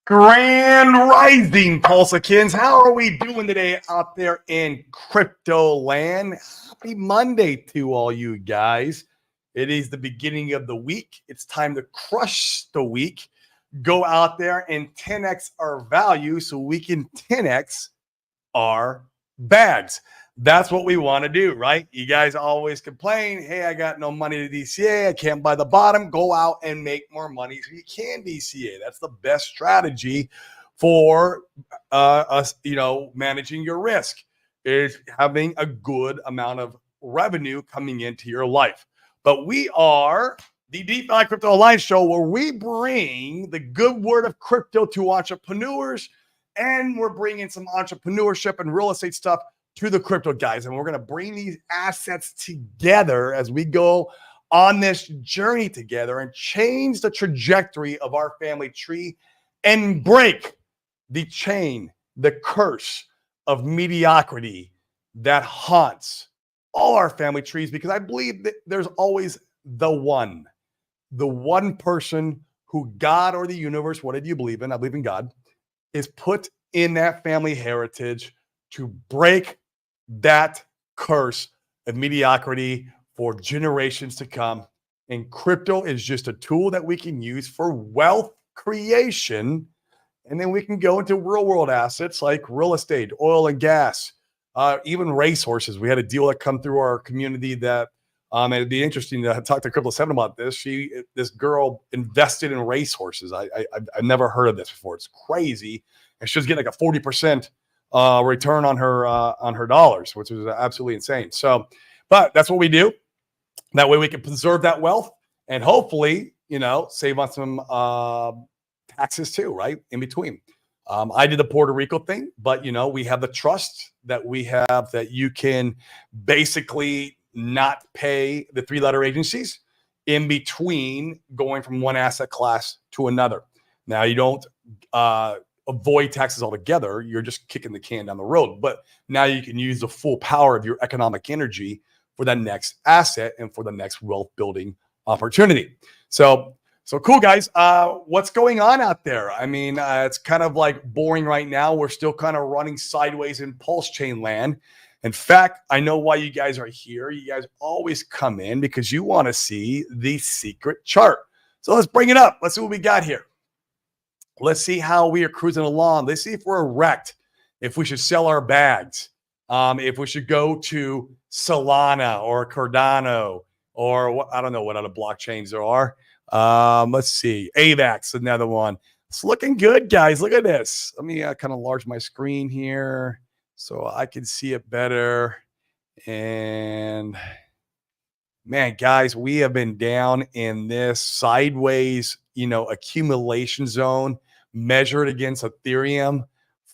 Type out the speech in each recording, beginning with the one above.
Grand Rising, Pulsakins. How are we doing today out there in crypto land? Happy Monday to all you guys. It is the beginning of the week. It's time to crush the week. Go out there and 10x our value so we can 10x our bags. That's what we want to do, right? You guys always complain, hey, I got no money to DCA. I can't buy the bottom. Go out and make more money so you can DCA. That's the best strategy for us, managing your risk is having a good amount of revenue coming into your life. But we are the DeFi Crypto Alliance show where we bring the good word of crypto to entrepreneurs, and we're bringing some entrepreneurship and real estate stuff to the crypto guys. And we're going to bring these assets together as we go on this journey together and change the trajectory of our family tree and break the chain, the curse of mediocrity that haunts all our family trees, because I believe that there's always the one person who God or the universe, what did you believe in? I believe in God, is put in that family heritage to break that curse of mediocrity for generations to come. And crypto is just a tool that we can use for wealth creation. And then we can go into real world assets like real estate, oil and gas, even racehorses. We had a deal that come through our community that it'd be interesting to talk to Crypto 7 about this. This girl invested in racehorses. I've never heard of this before. It's crazy. And she was getting like a 40% return on her dollars, which is absolutely insane. So, but that's what we do. That way we can preserve that wealth and hopefully, save on some taxes too, right? In between. I did the Puerto Rico thing, but we have the trust that we have that you can basically not pay the 3-letter agencies in between going from one asset class to another. Now you don't avoid taxes altogether. You're just kicking the can down the road. But now you can use the full power of your economic energy for that next asset and for the next wealth building opportunity. So cool, guys. What's going on out there? I mean, it's kind of like boring right now. We're still kind of running sideways in pulse chain land. In fact, I know why you guys are here. You guys always come in because you want to see the secret chart. So let's bring it up. Let's see what we got here. Let's see how we are cruising along. Let's see if we're wrecked, if we should sell our bags, if we should go to Solana or Cardano or what, I don't know what other blockchains there are. Let's see. AVAX, another one. It's looking good, guys. Look at this. Let me kind of enlarge my screen here so I can see it better. And man, guys, we have been down in this sideways, accumulation zone measured against Ethereum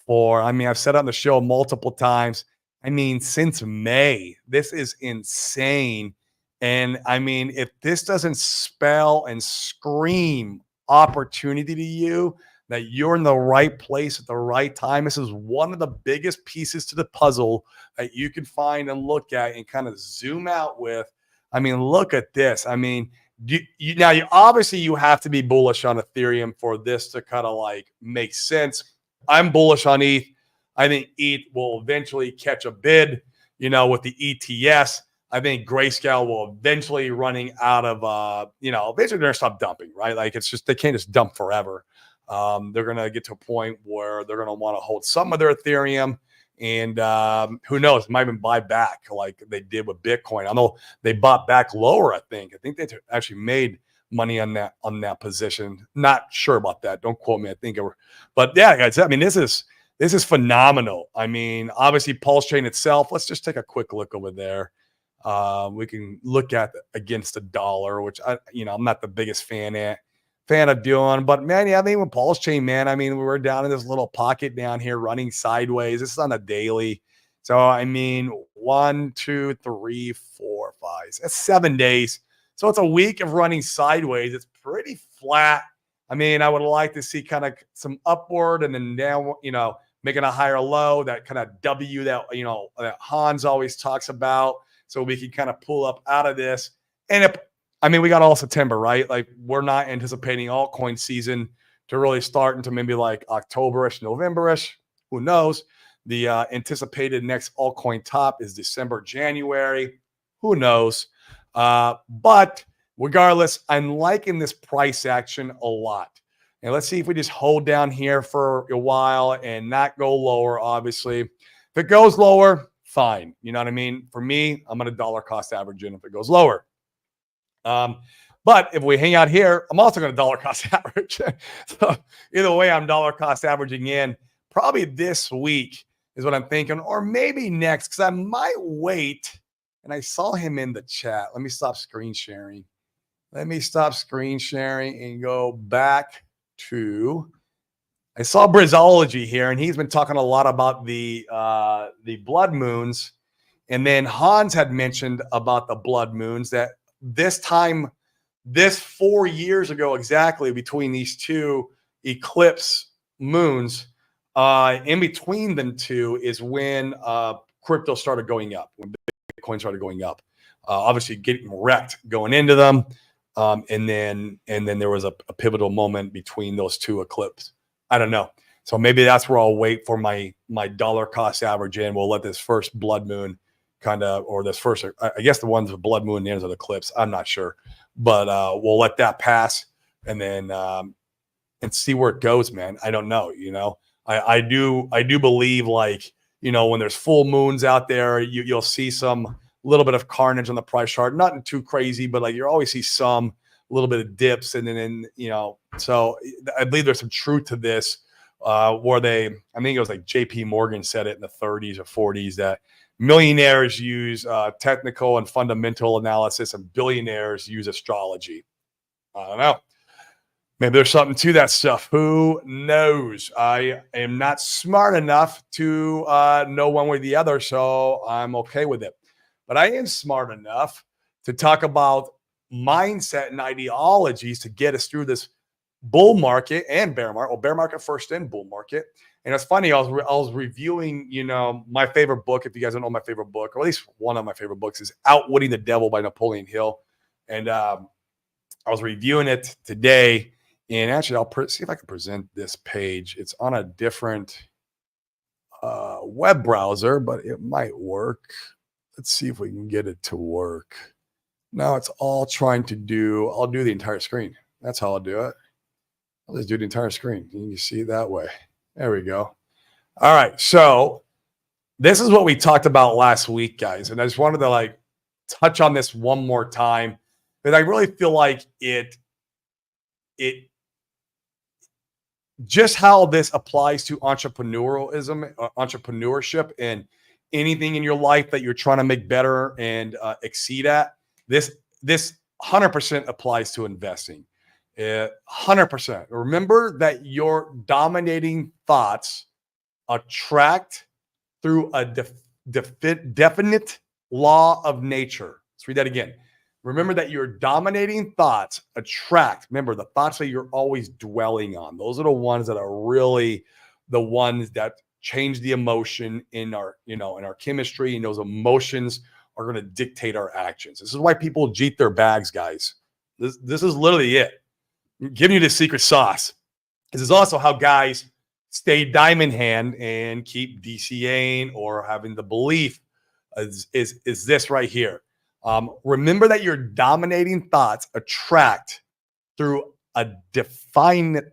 I've said on the show multiple times. Since May, this is insane. And if this doesn't spell and scream opportunity to you, that you're in the right place at the right time, this is one of the biggest pieces to the puzzle that you can find and look at and kind of zoom out with. Look at this. Obviously you have to be bullish on Ethereum for this to kind of like make sense. I'm bullish on ETH. I think ETH will eventually catch a bid, with the ETS. I think Grayscale will eventually running out of, eventually they're going to stop dumping, right? Like it's just, they can't just dump forever. They're going to get to a point where they're going to want to hold some of their Ethereum. And who knows, might even buy back like they did with Bitcoin. I know they bought back lower. I think they actually made money on that position. Not sure about that. Don't quote me. I think but yeah, guys. This is phenomenal. Obviously, Pulse Chain itself. Let's just take a quick look over there. We can look at against the dollar, which I'm not the biggest fan of doing, but man, with Pulse Chain, man, we're down in this little pocket down here running sideways. This is on a daily. So 1, 2, 3, 4, 5. That's 7 days. So it's a week of running sideways. It's pretty flat. I would like to see kind of some upward and then down, making a higher low, that kind of W that, that Hans always talks about. So we can kind of pull up out of this. And we got all September, right? Like we're not anticipating altcoin season to really start into maybe like October-ish, November-ish. Who knows? The anticipated next altcoin top is December, January. Who knows? But regardless, I'm liking this price action a lot. And let's see if we just hold down here for a while and not go lower, obviously. If it goes lower, fine. You know what I mean? For me, I'm going to dollar cost average in if it goes lower. But if we hang out here, I'm also going to dollar cost average. So either way, I'm dollar cost averaging in. Probably this week is what I'm thinking, or maybe next, because I might wait. And I saw him in the chat. Let me stop screen sharing. Let me stop screen sharing and go back to. I saw Brizology here, and he's been talking a lot about the blood moons. And then Hans had mentioned about the blood moons that this 4 years ago exactly, between these two eclipse moons, in between them two is when crypto started going up, when Bitcoin started going up. Obviously getting wrecked going into them. And then there was a pivotal moment between those two eclipses. I don't know. So maybe that's where I'll wait for my dollar cost average in. We'll let this first blood moon or this first, I guess the ones with blood moon, the ends of the eclipse. I'm not sure, but we'll let that pass and then and see where it goes, man. I don't know. I do believe, like, when there's full moons out there, you'll see some little bit of carnage on the price chart. Nothing too crazy, but like you always see some little bit of dips, and then so I believe there's some truth to this. I think it was like JP Morgan said it in the 30s or 40s that millionaires use technical and fundamental analysis, and billionaires use astrology. I don't know. Maybe there's something to that stuff. Who knows? I am not smart enough to know one way or the other, so I'm okay with it. But I am smart enough to talk about mindset and ideologies to get us through this bull market and bear market. Well, bear market first, then bull market. And it's funny, I was reviewing, my favorite book. If you guys don't know my favorite book, or at least one of my favorite books, is Outwitting the Devil by Napoleon Hill. And I was reviewing it today. And actually, I'll see if I can present this page. It's on a different web browser, but it might work. Let's see if we can get it to work. Now it's all trying to do. I'll do the entire screen. That's how I'll do it. I'll just do the entire screen. You can see it that way. There we go. All right. So this is what we talked about last week, guys. And I just wanted to touch on this one more time, because I really feel like it just how this applies to entrepreneurship, and anything in your life that you're trying to make better and exceed at. This 100% applies to investing. 100%. Remember that your dominating thoughts attract through a definite law of nature. Let's read that again. Remember that your dominating thoughts attract. Remember, the thoughts that you're always dwelling on, those are the ones that are really the ones that change the emotion in our, in our chemistry, and those emotions are going to dictate our actions. This is why people jeet their bags, guys. This is literally it. I'm giving you the secret sauce. This is also how guys stay diamond hand and keep DCAing or having the belief is this right here. Remember that your dominating thoughts attract through a definite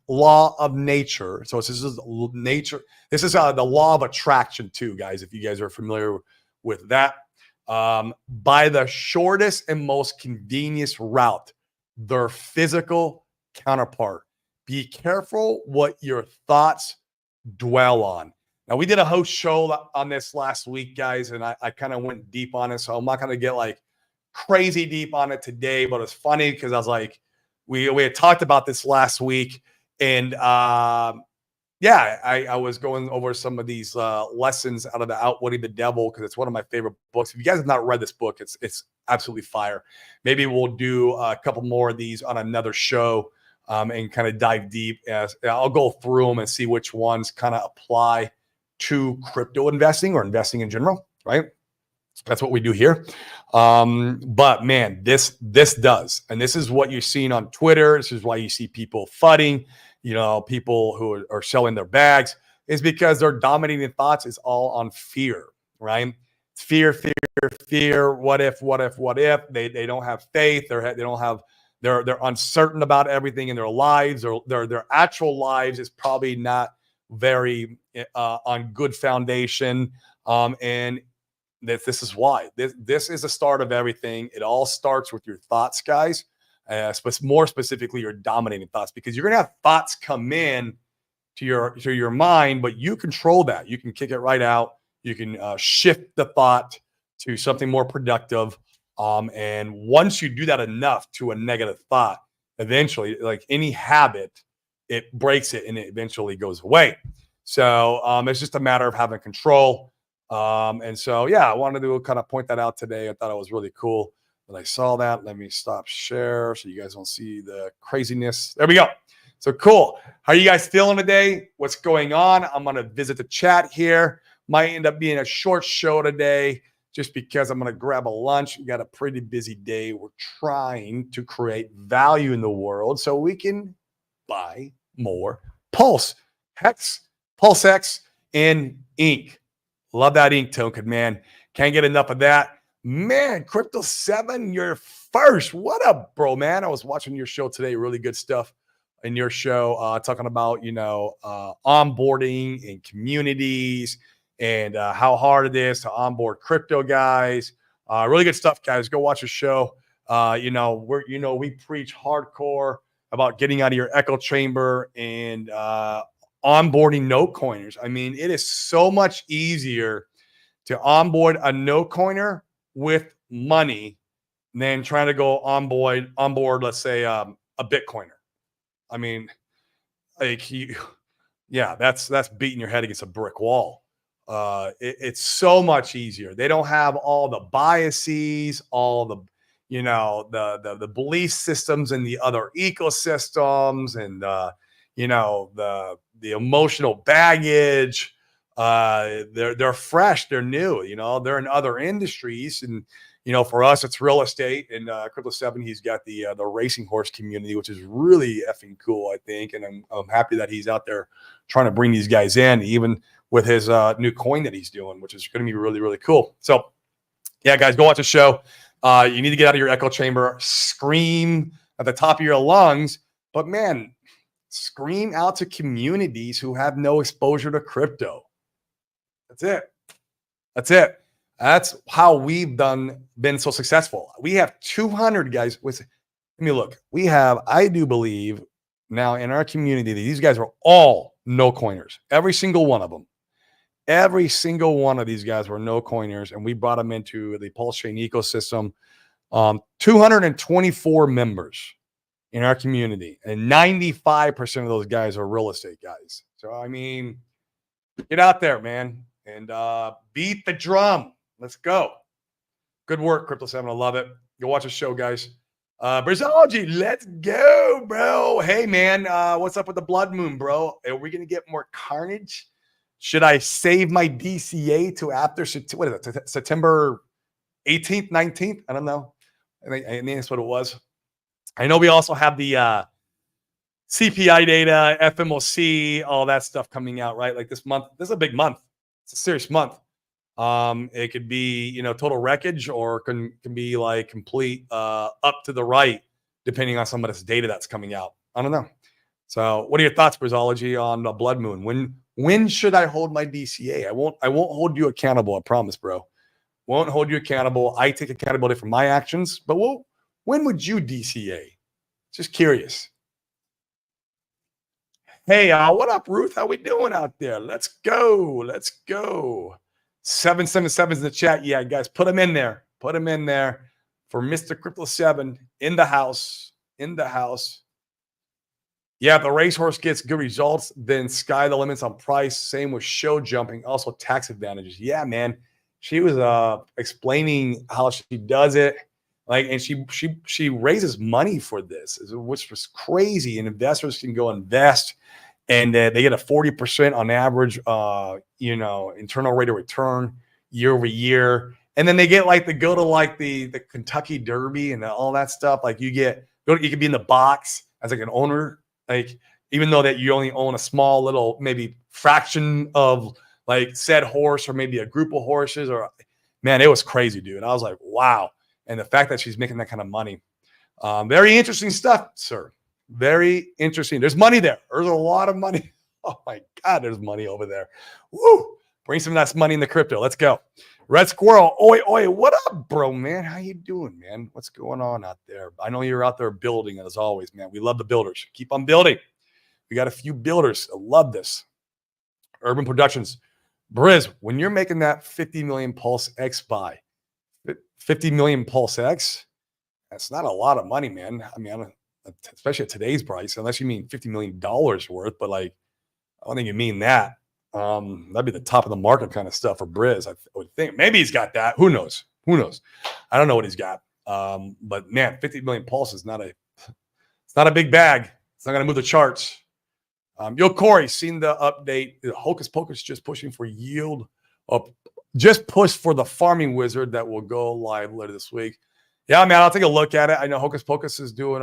law of nature. So this is nature. This is the law of attraction too, guys. If you guys are familiar with that, by the shortest and most convenient route, their physical counterpart. Be careful what your thoughts dwell on. Now, we did a host show on this last week, guys, and I kind of went deep on it, so I'm not going to get crazy deep on it today, but it's funny because I was like, we had talked about this last week, and I was going over some of these lessons out of the Outwitting the Devil, because it's one of my favorite books. If you guys have not read this book, it's absolutely fire. Maybe we'll do a couple more of these on another show and kind of dive deep. I'll go through them and see which ones kind of apply to crypto investing or investing in general, right? That's what we do here. But man, this does, and this is what you're seeing on Twitter. This is why you see people fudding, people who are selling their bags, is because their dominating thoughts is all on fear, right? Fear, fear, fear. What if? What if? What if? They don't have faith. They're uncertain about everything in their lives, or their actual lives is probably not very on good foundation. And this is why. This is the start of everything. It all starts with your thoughts, guys. More specifically, your dominating thoughts, because you're going to have thoughts come in to your mind, but you control that. You can kick it right out. You can shift the thought to something more productive. And once you do that enough to a negative thought, eventually, like any habit, it breaks it and it eventually goes away. So it's just a matter of having control. And so, yeah, I wanted to kind of point that out today. I thought it was really cool that I saw that. Let me stop share so you guys don't see the craziness. There we go. So cool. How are you guys feeling today? What's going on? I'm going to visit the chat here. Might end up being a short show today just because I'm going to grab a lunch. We got a pretty busy day. We're trying to create value in the world so we can buy more Pulse X in ink. Love that ink token, man. Can't get enough of that. Man, Crypto 7, you're first. What up, bro, man? I was watching your show today. Really good stuff in your show, talking about, onboarding and communities and how hard it is to onboard crypto guys. Really good stuff, guys. Go watch the show. We preach hardcore about getting out of your echo chamber and onboarding no coiners. I mean, it is so much easier to onboard a no coiner with money than trying to go onboard, let's say, a Bitcoiner. I mean, that's beating your head against a brick wall. It's so much easier. They don't have all the biases, all the the belief systems and the other ecosystems, and the emotional baggage. They're fresh, they're new, they're in other industries. And for us, it's real estate. And Crypto 7, he's got the racing horse community, which is really effing cool, I think. And I'm happy that he's out there trying to bring these guys in, even with his new coin that he's doing, which is going to be really, really cool. So yeah, guys, go watch the show. You need to get out of your echo chamber, scream at the top of your lungs, but man, scream out to communities who have no exposure to crypto. That's it. That's how we've been so successful. We have 200 guys. Let me look. We have, I do believe now in our community, these guys are all no coiners. Every single one of them. Every single one of these guys were no coiners, and we brought them into the Pulse Chain ecosystem. 224 members in our community, and 95% of those guys are real estate guys. So, I mean, get out there, man, and beat the drum. Let's go. Good work, Crypto 7. I love it. Go watch the show, guys. Brazology, let's go, bro. Hey, man, what's up with the blood moon, bro? Are we going to get more carnage? Should I save my DCA to after September 18th, 19th? I don't know. I think that's what it was. I know we also have the CPI data, FMOC, all that stuff coming out, right? Like this month. This is a big month. It's a serious month. It could be, total wreckage, or can be like complete up to the right, depending on some of this data that's coming out. I don't know. So what are your thoughts, Brazology, on the blood moon? When should I hold my DCA? I won't hold you accountable. I promise, bro. Won't hold you accountable. I take accountability for my actions, but when would you DCA? Just curious. Hey, what up, Ruth? How we doing out there? Let's go. 777's in the chat. Yeah, guys, put them in there. Put them in there for Mr. Crypto 7 in the house. Yeah, if the racehorse gets good results, then sky the limits on price. Same with show jumping. Also tax advantages. Yeah, man. She was explaining how she does it. And she raises money for this, which was crazy. And investors can go invest, and they get a 40% on average, internal rate of return year over year. And then they get like to go to like the Kentucky Derby and all that stuff. Like you can be in the box as like an owner, like even though that you only own a small little maybe fraction of like said horse or maybe a group of horses. Or man, it was crazy, dude. I was like, wow. And the fact that she's making that kind of money, very interesting stuff, sir. Very interesting. There's money there. There's a lot of money. Oh my God, there's money over there. Woo! Bring some of that money in the crypto. Let's go. Red Squirrel, oi, what up, bro, man? How you doing, man? What's going on out there? I know you're out there building as always, man. We love the builders. Keep on building. We got a few builders. I love this. Urban Productions. Briz, when you're making that 50 million Pulse X buy, 50 million Pulse X, that's not a lot of money, man. I mean, especially at today's price, unless you mean $50 million worth, but like, I don't think you mean that. That'd be the top of the market kind of stuff for Briz. I would think maybe he's got that. Who knows? I don't know what he's got. But man, 50 million Pulse is not a big bag. It's not going to move the charts. Yo, Corey, seen the update. Hocus Pocus just pushing for yield up. Just push for the farming wizard that will go live later this week. Yeah, man, I'll take a look at it. I know Hocus Pocus is doing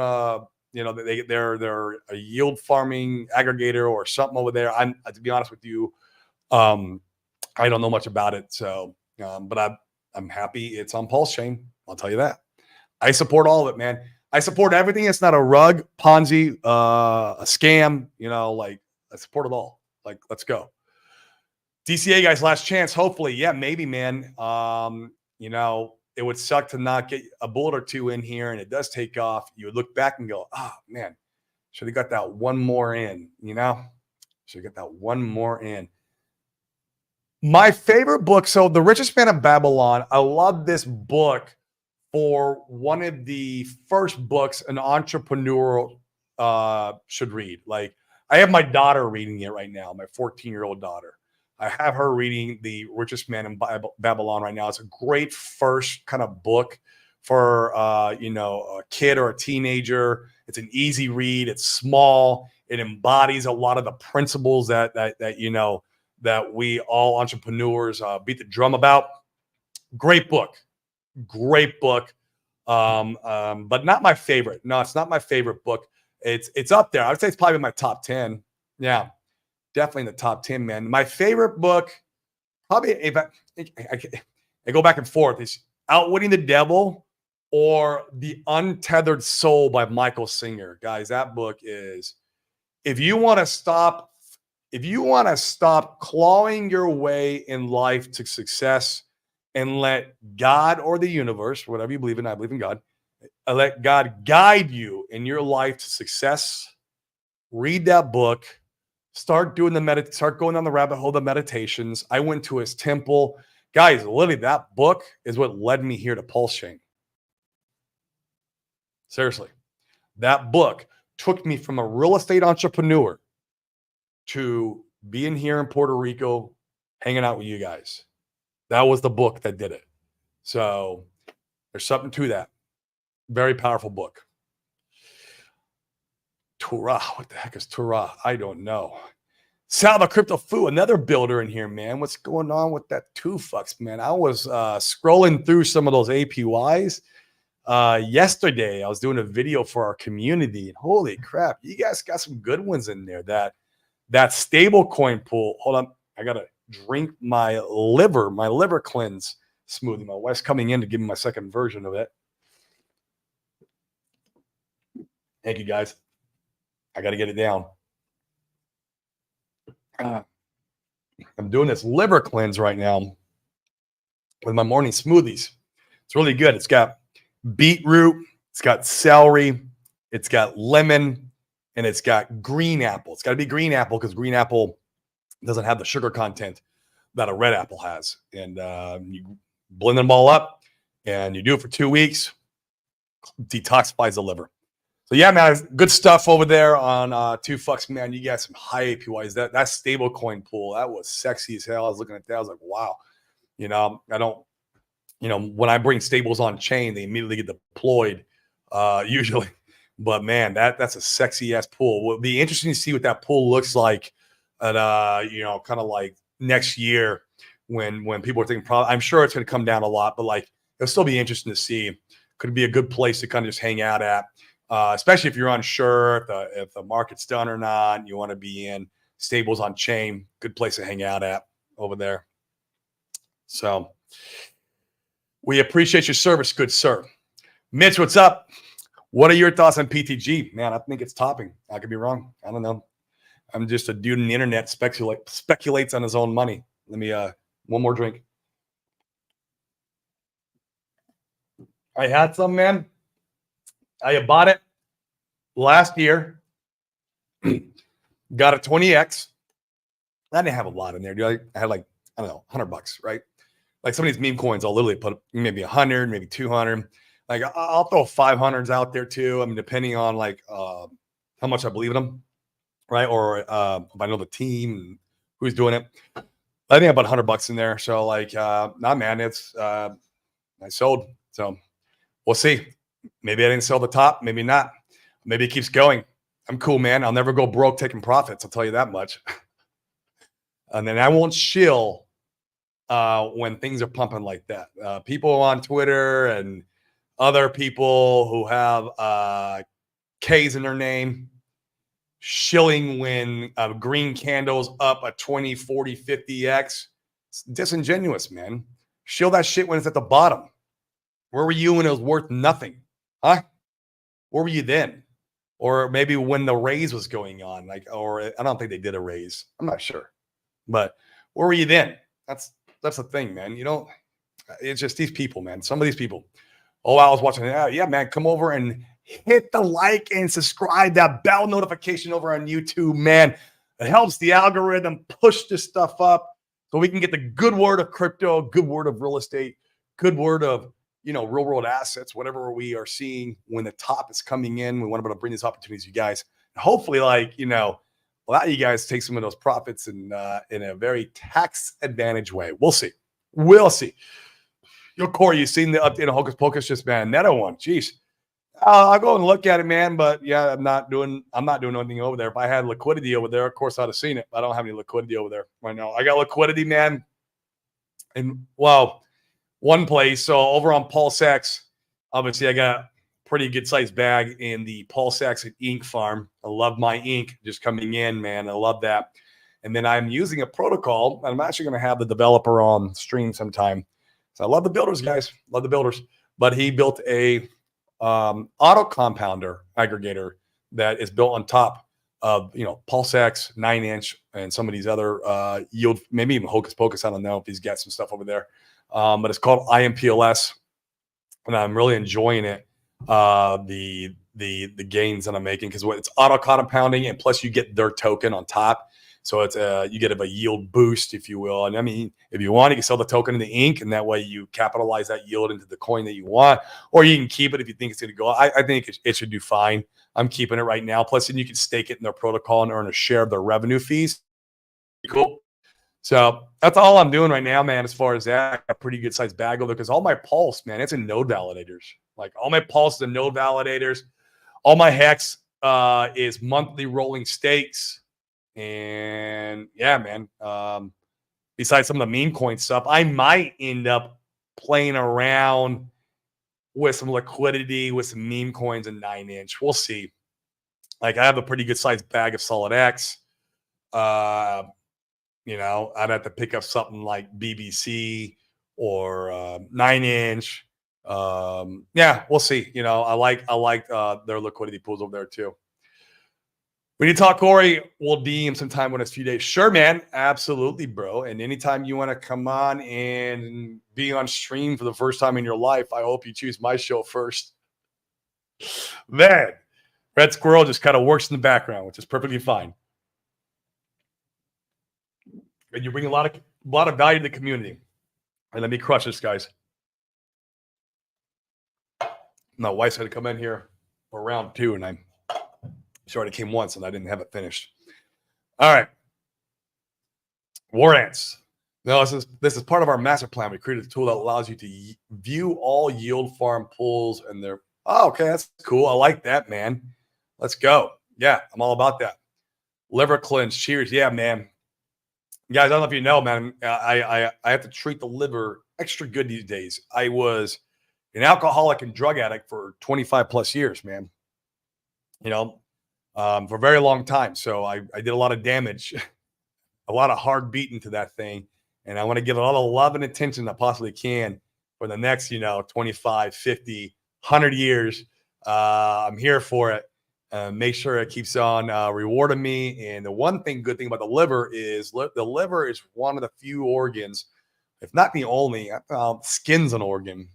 they're a yield farming aggregator or something over there. I'm to be honest with you, I don't know much about it. So, but I'm happy it's on Pulse Chain. I'll tell you that. I support all of it, man. I support everything. It's not a rug, Ponzi, a scam. Like I support it all. Like let's go. DCA guys, last chance. Hopefully, yeah, maybe, man. It would suck to not get a bullet or two in here, and it does take off. You would look back and go, oh, man, should have got that one more in, Should have got that one more in. My favorite book, so The Richest Man of Babylon, I love this book for one of the first books an entrepreneur should read. Like, I have my daughter reading it right now, my 14-year-old daughter. I have her reading The Richest Man in Babylon right now. It's a great first kind of book for a kid or a teenager. It's an easy read. It's small. It embodies a lot of the principles that we all entrepreneurs beat the drum about. Great book. But not my favorite. No, it's not my favorite book. It's up there. I would say it's probably in my top 10. Yeah. Definitely in the top 10, man. My favorite book, probably if I go back and forth, is Outwitting the Devil or The Untethered Soul by Michael Singer. Guys, that book is, if you want to stop clawing your way in life to success and let God or the universe, whatever you believe in, I believe in God, let God guide you in your life to success, read that book. Start going down the rabbit hole of meditations. I went to his temple. Guys, literally that book is what led me here to Pulse Chain. Seriously. That book took me from a real estate entrepreneur to being here in Puerto Rico, hanging out with you guys. That was the book that did it. So there's something to that. Very powerful book. Torah. What the heck is Torah? I don't know. Salva Crypto Fu, another builder in here, man. What's going on with that 2Fucks, man? I was scrolling through some of those APYs yesterday. I was doing a video for our community, and holy crap, you guys got some good ones in there. That stable coin pool. Hold on, I gotta drink my liver cleanse smoothie. My wife's coming in to give me my second version of it. Thank you, guys. I got to get it down. I'm doing this liver cleanse right now with my morning smoothies. It's really good. It's got beetroot, it's got celery, it's got lemon, and it's got green apple. It's got to be green apple because green apple doesn't have the sugar content that a red apple has. And you blend them all up, and you do it for 2 weeks. Detoxifies the liver. So yeah, man, good stuff over there on 2Fucks, man. You got some high APYs. That stable coin pool, that was sexy as hell. I was looking at that. I was like, wow. I don't, when I bring stables on chain, they immediately get deployed usually. But man, that's a sexy ass pool. It'll be interesting to see what that pool looks like at kind of like next year when people are thinking I'm sure it's going to come down a lot, but like it'll still be interesting to see. Could be a good place to kind of just hang out at, especially if you're unsure if the market's done or not. You want to be in stables on chain. Good place to hang out at over there. So we appreciate your service, good sir. Mitch, what's up? What are your thoughts on PTG? Man, I think it's topping. I could be wrong. I don't know. I'm just a dude on the internet speculates on his own money. Let me one more drink. I had some, man. I bought it last year. Got a 20x. I didn't have a lot in there, dude. I had like, I don't know, $100, right? Like some of these meme coins, I'll literally put maybe 100, maybe 200. Like I'll throw 500s out there too. I mean, depending on like how much I believe in them, right? Or if I know the team and who's doing it. I think about $100 in there. So like, nah, man, it's I sold. So we'll see. Maybe I didn't sell the top. Maybe not. Maybe it keeps going. I'm cool, man. I'll never go broke taking profits. I'll tell you that much. And then I won't shill when things are pumping like that. People on Twitter and other people who have K's in their name, shilling when green candles up a 20, 40, 50x. It's disingenuous, man. Shill that shit when it's at the bottom. Where were you when it was worth nothing? Huh? Where were you then? Or maybe when the raise was going on, like, or I don't think they did a raise. I'm not sure. But where were you then? That's the thing, man. You know, it's just these people, man. Some of these people. Oh, I was watching. Yeah, man. Come over and hit the like and subscribe, that bell notification over on YouTube, man. It helps the algorithm push this stuff up so we can get the good word of crypto, good word of real estate, good word of, you know, real world assets, whatever we are seeing when the top is coming in. We want to be able to bring these opportunities to you guys. Hopefully, like, you know, allow you guys to take some of those profits in a very tax advantage way. We'll see. We'll see. Yo, Corey, you seen the update on Hocus Pocus? Just, man, Neto one. Jeez. I'll go and look at it, man. But yeah, I'm not doing anything over there. If I had liquidity over there, of course I'd have seen it. I don't have any liquidity over there right now. I got liquidity, man. And well, one place. So over on Paul Sachs, obviously I got pretty good sized bag in the Paul Sachs ink farm. I love my ink just coming in, man. I love that. And then I'm using a protocol. And I'm actually going to have the developer on stream sometime. So I love the builders, guys. Love the builders. But he built a auto compounder aggregator that is built on top of, you know, Paul Sachs 9-inch and some of these other yield, maybe even Hocus Pocus. I don't know if he's got some stuff over there. But it's called IMPLS, and I'm really enjoying it. The gains that I'm making, because it's auto compounding, and plus you get their token on top. So it's you get a yield boost, if you will. And I mean, if you want, you can sell the token in the ink, and that way you capitalize that yield into the coin that you want, or you can keep it if you think it's going to go. I think it should do fine. I'm keeping it right now. Plus, then you can stake it in their protocol and earn a share of their revenue fees. Cool. So that's all I'm doing right now, man. As far as that, I got a pretty good sized bag over there, because all my pulse, man, it's in node validators. Like all my pulse is in node validators. All my hex is monthly rolling stakes. And yeah, man. Besides some of the meme coin stuff, I might end up playing around with some liquidity with some meme coins and 9-inch. We'll see. Like I have a pretty good sized bag of Solid X. You know, I'd have to pick up something like BBC or 9-inch. Yeah, we'll see. You know, I like their liquidity pools over there too. When you talk, Corey, we'll DM sometime in a few days. Sure, man. Absolutely, bro. And anytime you want to come on and be on stream for the first time in your life, I hope you choose my show first. Man, Red Squirrel just kind of works in the background, which is perfectly fine. And you bring a lot of value to the community. And let me crush this, guys. My wife's had to come in here for round 2, and she already came once, and I didn't have it finished. All right. War Ants. No, this is part of our master plan. We created a tool that allows you to view all yield farm pools and their. Oh, okay, that's cool. I like that, man. Let's go. Yeah, I'm all about that. Liver cleanse. Cheers. Yeah, man. Guys, I don't know if you know, man. I have to treat the liver extra good these days. I was an alcoholic and drug addict for 25 plus years, man. You know, for a very long time. So I did a lot of damage, a lot of hard beating to that thing. And I want to give it all the love and attention I possibly can for the next, 25, 50, 100 years. I'm here for it. Make sure it keeps on rewarding me. And the good thing about the liver is the liver is one of the few organs, if not the only, skin's an organ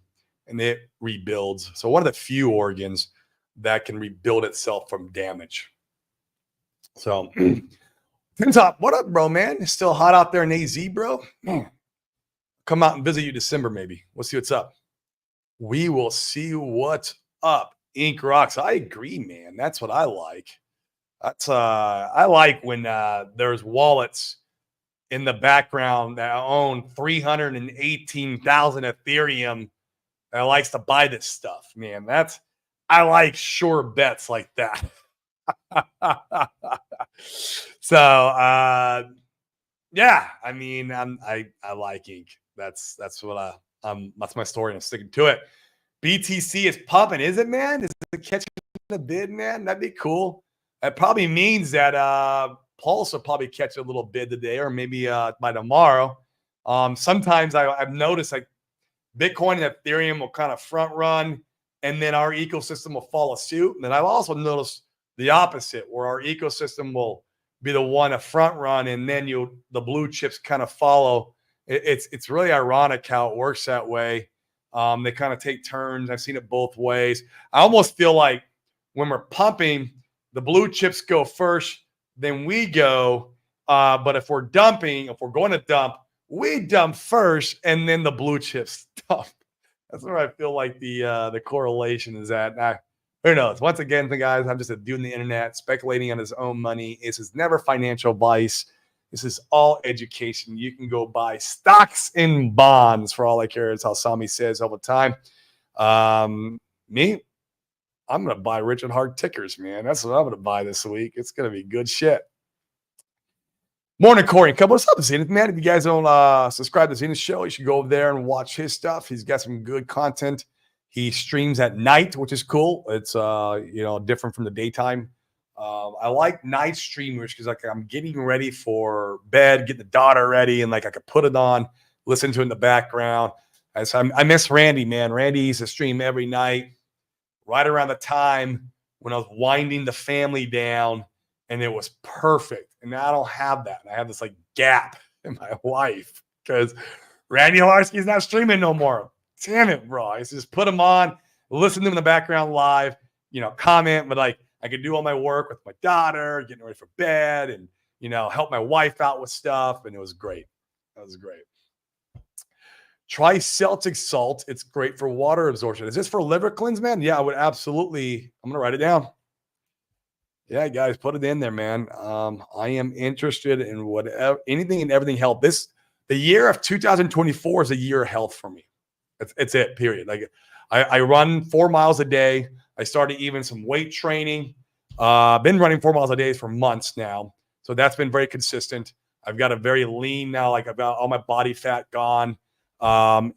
and it rebuilds. So one of the few organs that can rebuild itself from damage. So, Tin Top, what up, bro, man? It's still hot out there in AZ, bro. Come out and visit you December, maybe. We'll see what's up. We will see what's up. Ink Rocks. I agree, man. That's what I like. I like when there's wallets in the background that own 318,000 Ethereum that likes to buy this stuff, man. I like sure bets like that. So yeah, I mean, I like ink. That's what that's my story, and I'm sticking to it. BTC is pumping, is it, man? Is it catching the bid, man? That'd be cool. That probably means that Pulse will probably catch a little bid today, or maybe by tomorrow. Sometimes I've noticed like Bitcoin and Ethereum will kind of front run, and then our ecosystem will follow suit. And then I've also noticed the opposite, where our ecosystem will be the one to front run, and then the blue chips kind of follow. It's really ironic how it works that way. They kind of take turns. I've seen it both ways. I almost feel like when we're pumping, the blue chips go first, then we go. But if we're going to dump, we dump first, and then the blue chips dump. That's where I feel like the correlation is at. Now, who knows? Once again, guys, I'm just a dude on the internet speculating on his own money. This is never financial advice. This is all education. You can go buy stocks and bonds for all I care. Is how Sami says all the time. Me, I'm going to buy rich and hard tickers, man. That's what I'm going to buy this week. It's going to be good shit. Morning, Corey. What's up, Zenith, man? If you guys don't subscribe to Zenith's show, you should go over there and watch his stuff. He's got some good content. He streams at night, which is cool. It's different from the daytime. I like night streamers because I'm getting ready for bed, getting the daughter ready, and I could put it on, listen to it in the background. I miss Randy, man. Randy used to stream every night, right around the time when I was winding the family down, and it was perfect. And now I don't have that. I have this gap in my life because Randy Halarski's not streaming no more. Damn it, bro. I used to just put him on, listen to him in the background live, comment, but I could do all my work with my daughter, getting ready for bed, and help my wife out with stuff, and it was great. That was great. Try Celtic salt. It's great for water absorption. Is this for liver cleanse, man? Yeah, I would absolutely. I'm gonna write it down. Yeah, guys, put it in there, man. I am interested in anything and everything health. The year of 2024 is a year of health for me. It's it. Period. I run 4 miles a day. I started even some weight training. I've been running 4 miles a day for months now. So that's been very consistent. I've got a very lean now, I've got all my body fat gone.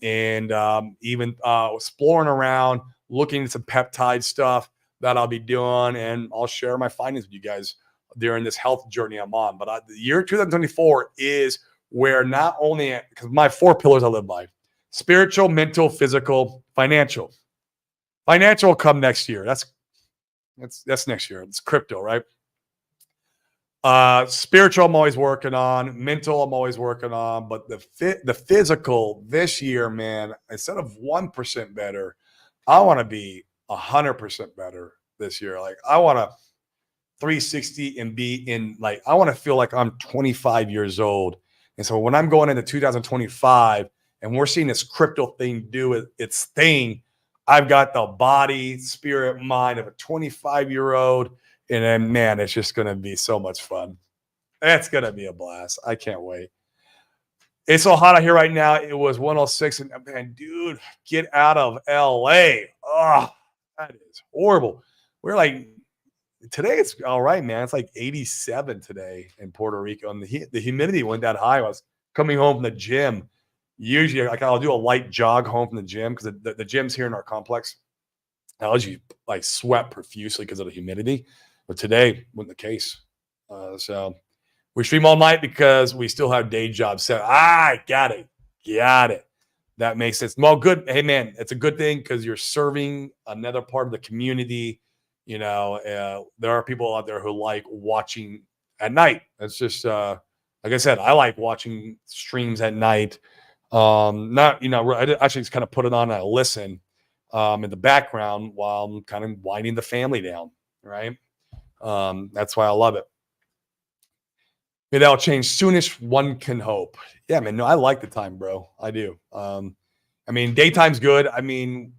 Even exploring around, looking at some peptide stuff that I'll be doing. And I'll share my findings with you guys during this health journey I'm on. But the year 2024 is where not only, because my 4 pillars I live by: spiritual, mental, physical, financial. Financial will come next year. That's next year. It's crypto, right? Spiritual, I'm always working on. Mental, I'm always working on. But the physical this year, man, instead of 1% better, I want to be 100% better this year. I want to 360 and be in, I want to feel like I'm 25 years old. And so when I'm going into 2025 and we're seeing this crypto thing do its thing, I've got the body, spirit, mind of a 25-year-old. And then, man, it's just going to be so much fun. It's going to be a blast. I can't wait. It's so hot out here right now. It was 106. And, man, dude, get out of LA. Oh, that is horrible. We're Today it's all right, man. It's like 87 today in Puerto Rico, and the humidity went that high. I was coming home from the gym. Usually, like I'll do a light jog home from the gym because the gyms here in our complex, I usually like sweat profusely because of the humidity. But today wasn't the case. So we stream all night because we still have day jobs set. Got it. Got it. That makes sense. Well, good. Hey, man, it's a good thing because you're serving another part of the community. You know, there are people out there who like watching at night. It's just, like I said, I like watching streams at night. Not, you know, I actually just kind of put it on and I listen in the background while I'm kind of winding the family down. Right. That's why I love it. Maybe that'll change soonish. One can hope. Yeah, man. No, I like the time, bro. I do. I mean, daytime's good. I mean,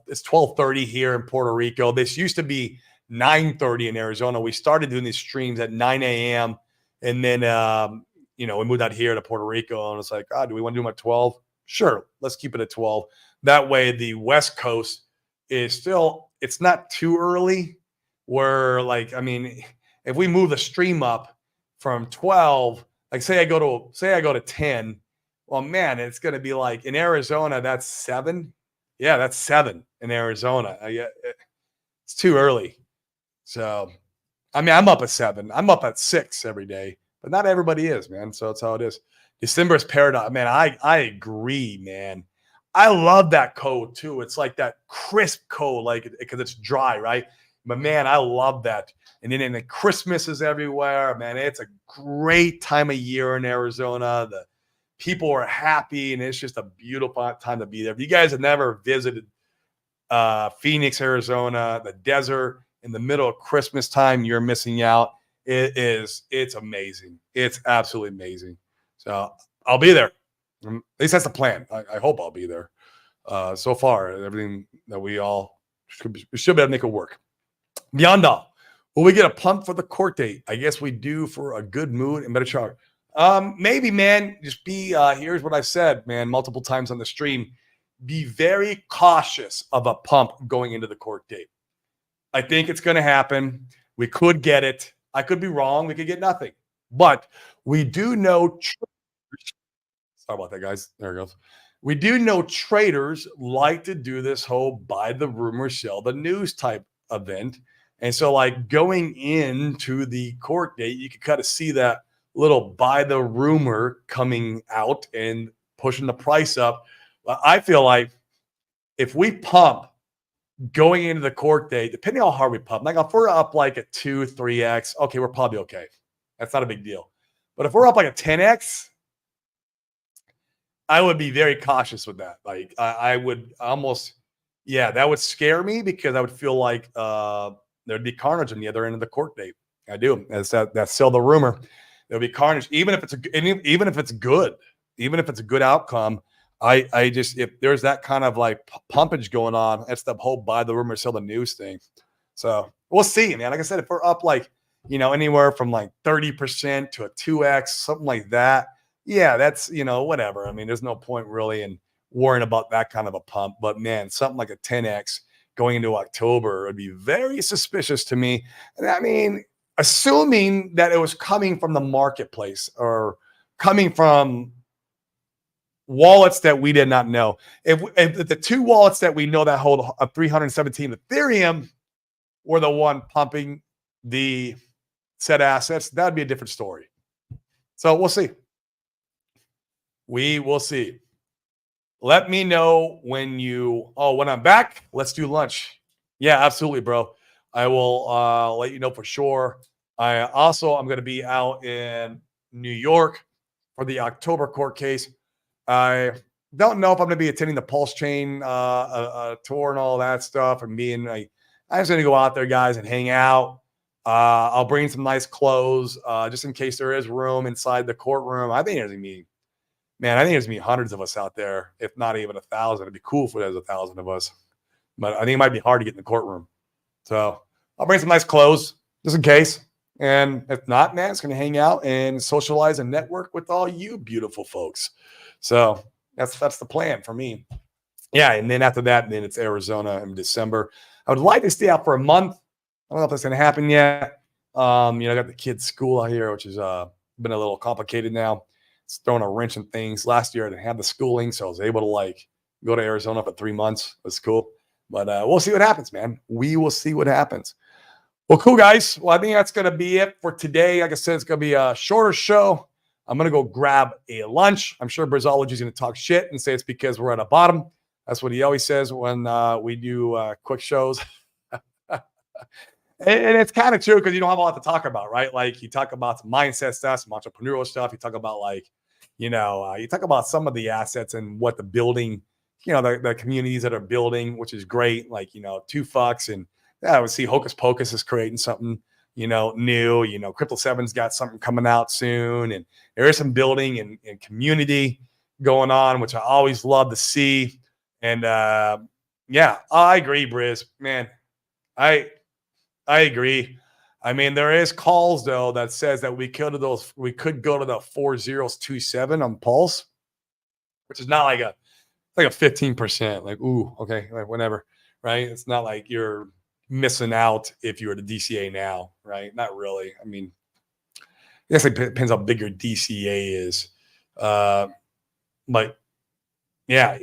it's 12:30 here in Puerto Rico. This used to be 9:30 in Arizona. We started doing these streams at 9 a.m. And then, you know, we moved out here to Puerto Rico and it's like, do we want to do them at 12? Sure. Let's keep it at 12. That way the West Coast is still, it's not too early where like, I mean, if we move the stream up from 12, like say I go to 10, well, man, it's going to be like in Arizona, that's 7. Yeah, that's 7 in Arizona. It's too early. So, I mean, I'm up at 7. I'm up at 6 every day, but not everybody is, man. So that's how it is. December is paradise. Man, I agree, man. I love that cold too. It's like that crisp cold, like because it's dry, right? But man, I love that. And then the Christmas is everywhere, man. It's a great time of year in Arizona. The people are happy, and it's just a beautiful time to be there. If you guys have never visited Phoenix, Arizona, the desert in the middle of Christmas time, you're missing out. It's amazing. It's absolutely amazing. So I'll be there. At least that's the plan. I hope I'll be there. So far, everything that we should be able to make it work. Beyond all, will we get a pump for the court date? I guess we do for a good mood and better chart. Maybe, man. Just be here's what I've said, man, multiple times on the stream. Be very cautious of a pump going into the court date. I think it's going to happen. We could get it. I could be wrong. We could get nothing. But we do know. Sorry about that, guys. There it goes. We do know traders like to do this whole buy the rumor, sell the news type event. And so, like going into the court date, you can kind of see that little buy the rumor coming out and pushing the price up. I feel like if we pump going into the court date, depending on how hard we pump, like if we're up like a 2, 3x, okay, we're probably okay. That's not a big deal. But if we're up like a 10x, I would be very cautious with that. Like I would almost, that would scare me because I would feel like there'd be carnage on the other end of the court date. I do. That's that sell the rumor. There'll be carnage, even if it's good, even if it's a good outcome. I just, if there's that kind of like pumpage going on, that's the whole buy the rumor, sell the news thing. So we'll see, man. Like I said, if we're up like, anywhere from like 30% to a 2x, something like that. Yeah, that's, whatever. I mean, there's no point really in worrying about that kind of a pump, but man, something like a 10x going into October would be very suspicious to me. And I mean, assuming that it was coming from the marketplace or coming from wallets that we did not know. If the 2 wallets that we know that hold 317 Ethereum were the one pumping the said assets, that would be a different story. So we'll see. We will see. Let me know when I'm back. Let's do lunch. Yeah, absolutely, bro. I will let you know for sure. I'm going to be out in New York for the October court case. I don't know if I'm going to be attending the Pulse Chain tour and all that stuff. I'm just going to go out there, guys, and hang out. I'll bring some nice clothes just in case there is room inside the courtroom. I think there's going to be hundreds of us out there, if not even 1,000. It'd be cool if there's 1,000 of us. But I think it might be hard to get in the courtroom. So I'll bring some nice clothes just in case. And if not, man, it's going to hang out and socialize and network with all you beautiful folks. So that's the plan for me. Yeah, and then after that, then it's Arizona in December. I would like to stay out for a month. I don't know if that's going to happen yet. I got the kids' school out here, which has been a little complicated now. It's throwing a wrench in things. Last year I didn't have the schooling, so I was able to go to Arizona for 3 months. It was cool. But we'll see what happens, man. We will see what happens. Well, cool, guys. Well, I think that's going to be it for today. Like I said, it's going to be a shorter show. I'm going to go grab a lunch. I'm sure Brizology is going to talk shit and say it's because we're at a bottom. That's what he always says when we do quick shows. And it's kind of true because you don't have a lot to talk about, right? Like you talk about some mindset stuff, some entrepreneurial stuff. You talk about you talk about some of the assets and what the building, the communities that are building, which is great. Like, 2Fucks and I would see Hocus Pocus is creating something, new. Crypto 7's got something coming out soon. And there is some building and community going on, which I always love to see. And yeah, I agree, Briz. Man, I agree. I mean, there is calls though that says that we could go to the 4027 on Pulse, which is not like a 15%. Like, ooh, okay, like whatever, right? It's not like you're missing out if you were to DCA now, right? Not really. I mean, I guess it depends how big your DCA is. But yeah.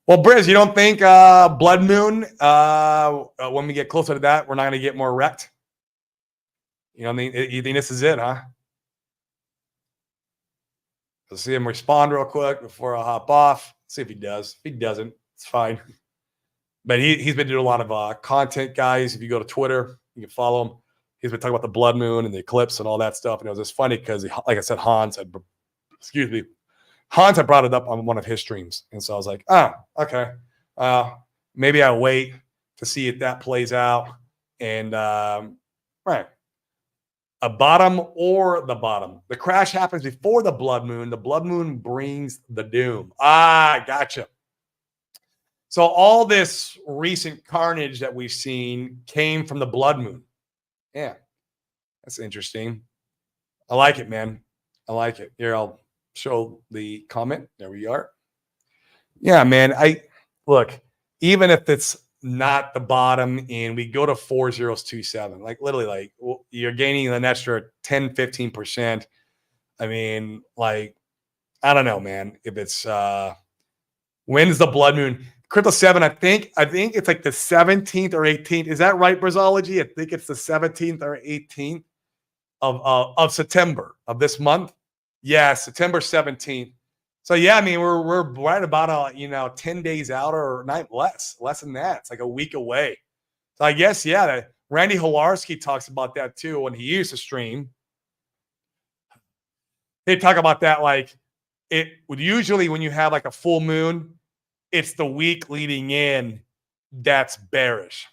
Well, Briz, you don't think Blood Moon, when we get closer to that, we're not going to get more wrecked? You know what I mean? You think this is it, huh? Let's see him respond real quick before I hop off. See if he does. If he doesn't, it's fine. But he's been doing a lot of content, guys. If you go to Twitter, you can follow him. He's been talking about the blood moon and the eclipse and all that stuff. And it was just funny because, like I said, Hans had brought it up on one of his streams. And so I was like, okay. Maybe I wait to see if that plays out. And, right. A bottom or the bottom. The crash happens before the blood moon. The blood moon brings the doom. Gotcha. So all this recent carnage that we've seen came from the blood moon. Yeah, that's interesting. I like it, man. I like it. Here, I'll show the comment. There we are. Yeah, man. Look, even if it's not the bottom and we go to 4027, like literally, you're gaining an extra 10-15%. I mean, I don't know, man. If it's when's the blood moon? Crypto 7, I think it's like the 17th or 18th. Is that right, Brizology? I think it's the 17th or 18th of September of this month. Yeah, September 17th. So yeah, I mean we're right about 10 days out or not less than that. It's like a week away. So I guess Randy Holarski talks about that too when he used to stream. They talk about that it would usually when you have like a full moon, it's the week leading in that's bearish.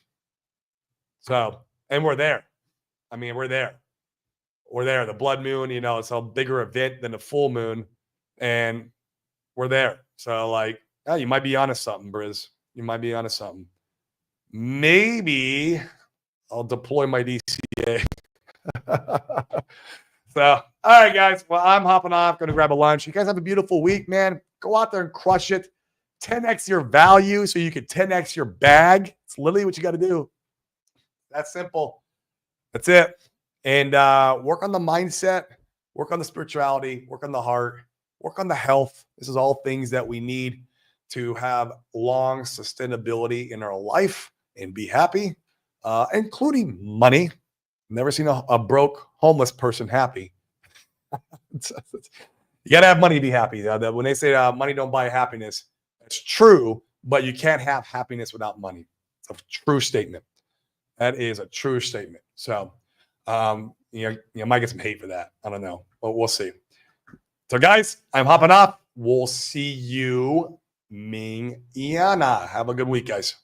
So, and we're there. I mean, we're there. We're there. The blood moon, it's a bigger event than the full moon. And we're there. So, you might be onto something, Briz. You might be onto something. Maybe I'll deploy my DCA. So, all right, guys. Well, I'm hopping off. Going to grab a lunch. You guys have a beautiful week, man. Go out there and crush it. 10x your value so you can 10x your bag. It's literally what you got to do. That's simple. That's it. And work on the mindset, work on the spirituality, work on the heart, work on the health. This is all things that we need to have long sustainability in our life and be happy, including money. Never seen a broke homeless person happy. You got to have money to be happy. When they say money don't buy happiness, it's true, but you can't have happiness without money. It's a true statement. That is a true statement. So, you might get some hate for that. I don't know, but we'll see. So, guys, I'm hopping off. We'll see you Ming Iana. Have a good week, guys.